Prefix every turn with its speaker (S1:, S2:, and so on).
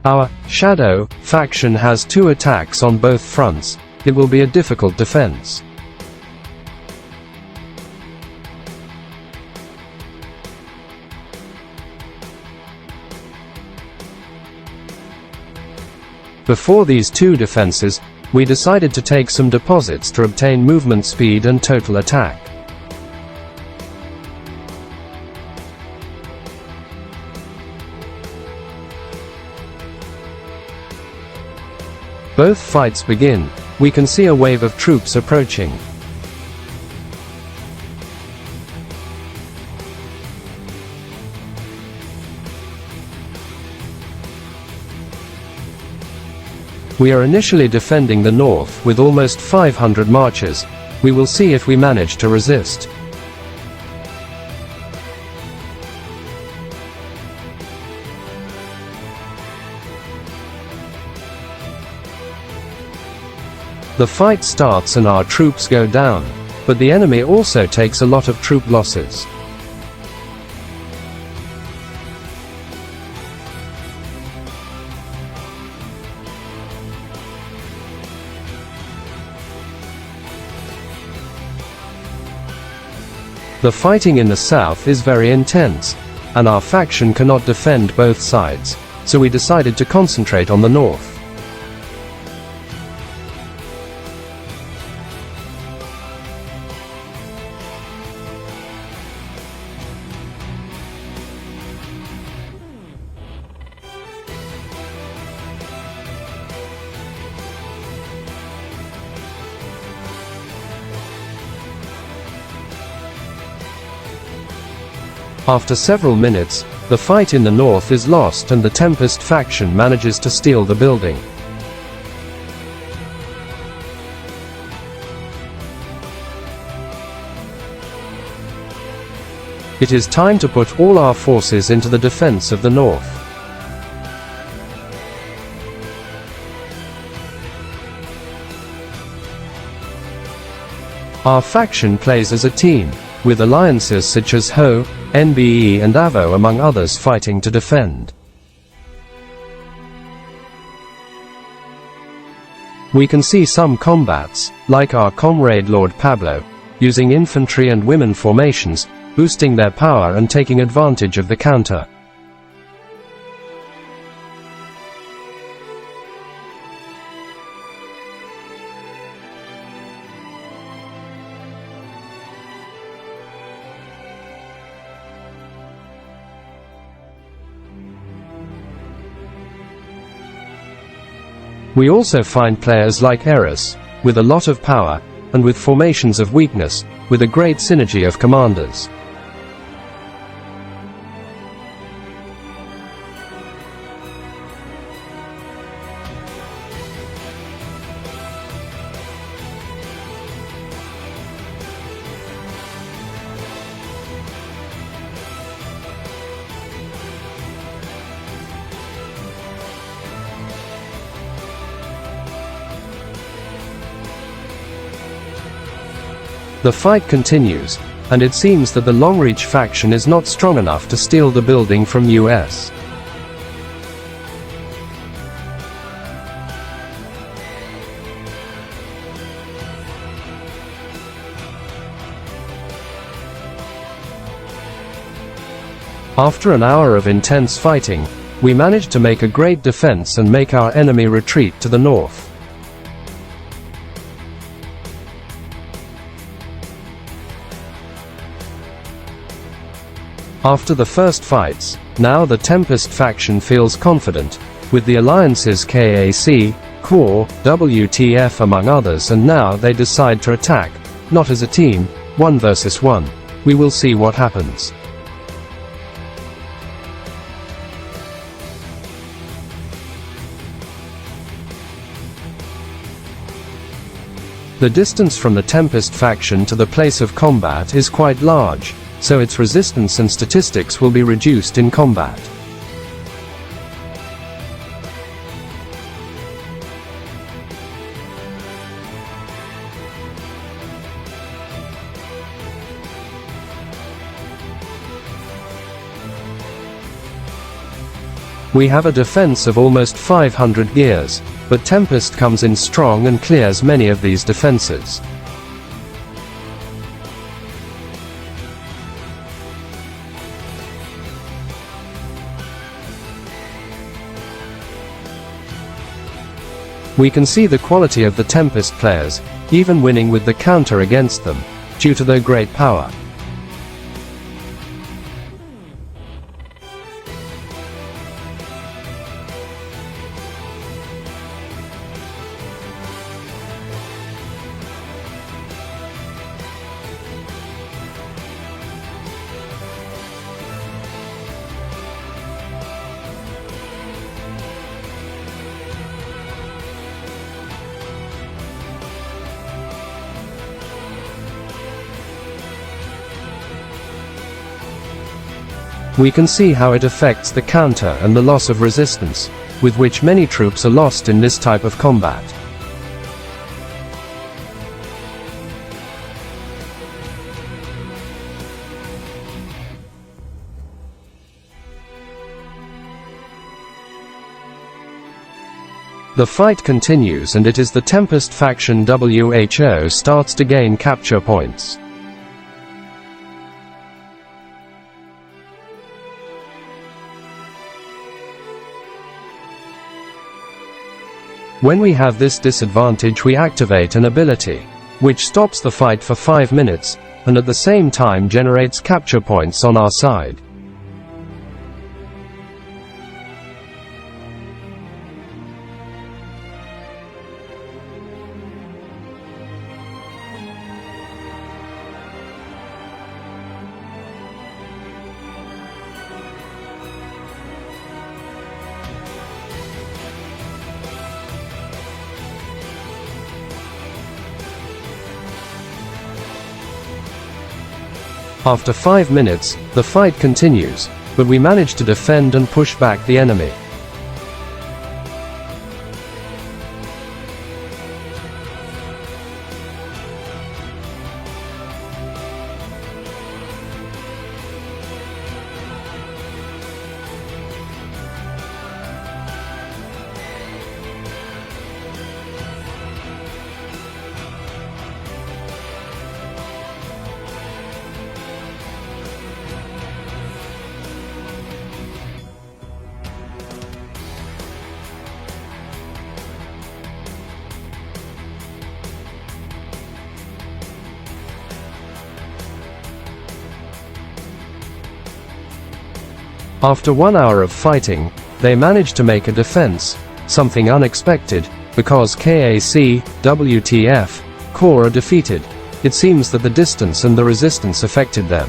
S1: Our Shadow faction has 2 attacks on both fronts. It will be a difficult defense. Before these 2 defenses, we decided to take some deposits to obtain movement speed and total attack. Both fights begin. We can see a wave of troops approaching. We are initially defending the north with almost 500 marchers. We will see if we manage to resist. The fight starts and our troops go down, but the enemy also takes a lot of troop losses. The fighting in the south is very intense, and our faction cannot defend both sides, so we decided to concentrate on the north. After several minutes, the fight in the north is lost and the Tempest faction manages to steal the building. It is time to put all our forces into the defense of the north. Our faction plays as a team, with alliances such as Ho, NBE and Avo among others fighting to defend. We can see some combats, like our comrade Lord Pablo, using infantry and women formations, boosting their power and taking advantage of the counter. We also find players like Eris, with a lot of power, and with formations of weakness, with a great synergy of commanders. The fight continues, and it seems that the Longreach faction is not strong enough to steal the building from US. After an hour of intense fighting, we managed to make a great defense and make our enemy retreat to the north. After the first fights, now the Tempest faction feels confident, with the alliances KAC, Core, WTF among others, and now they decide to attack, not as a team, 1 versus 1. We will see what happens. The distance from the Tempest faction to the place of combat is quite large, so its resistance and statistics will be reduced in combat. We have a defense of almost 500 years, but Tempest comes in strong and clears many of these defenses. We can see the quality of the Tempest players, even winning with the counter against them, due to their great power. We can see how it affects the counter and the loss of resistance, with which many troops are lost in this type of combat. The fight continues, and it is the Tempest faction WHO starts to gain capture points. When we have this disadvantage, we activate an ability, which stops the fight for 5 minutes, and at the same time generates capture points on our side. After 5 minutes, the fight continues, but we manage to defend and push back the enemy. After 1 hour of fighting, they managed to make a defense, something unexpected, because KAC, WTF, Core are defeated. It seems that the distance and the resistance affected them.